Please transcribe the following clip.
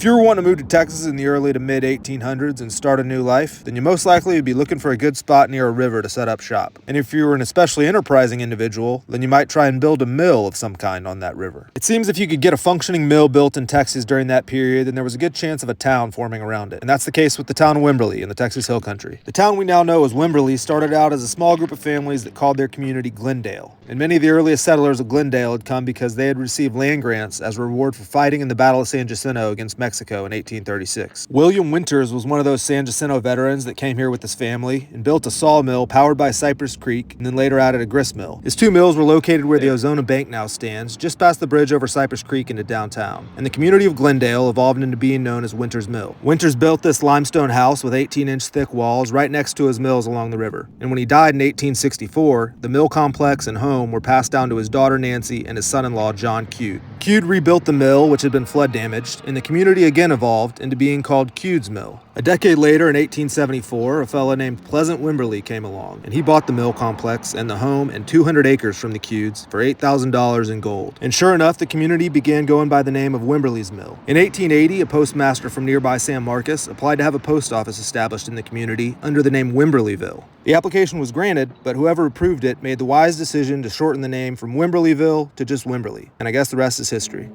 If you were wanting to move to Texas in the early to mid 1800s and start a new life, then you most likely would be looking for a good spot near a river to set up shop. And if you were an especially enterprising individual, then you might try and build a mill of some kind on that river. It seems if you could get a functioning mill built in Texas during that period, then there was a good chance of a town forming around it. And that's the case with the town of Wimberley in the Texas Hill Country. The town we now know as Wimberley started out as a small group of families that called their community Glendale. And many of the earliest settlers of Glendale had come because they had received land grants as a reward for fighting in the Battle of San Jacinto against Mexico in 1836. William Winters was one of those San Jacinto veterans that came here with his family and built a sawmill powered by Cypress Creek and then later added a grist mill. His two mills were located where the Ozona Bank now stands, just past the bridge over Cypress Creek into downtown. And the community of Glendale evolved into being known as Winters Mill. Winters built this limestone house with 18-inch thick walls right next to his mills along the river. And when he died in 1864, the mill complex and home were passed down to his daughter Nancy and his son-in-law John Cude. Cude rebuilt the mill, which had been flood damaged, and the community again evolved into being called Cude's Mill. A decade later, in 1874, a fellow named Pleasant Wimberley came along, and he bought the mill complex and the home and 200 acres from the Cudes for $8,000 in gold. And sure enough, the community began going by the name of Wimberley's Mill. In 1880, a postmaster from nearby San Marcos applied to have a post office established in the community under the name Wimberleyville. The application was granted, but whoever approved it made the wise decision to shorten the name from Wimberleyville to just Wimberley. And I guess the rest is history.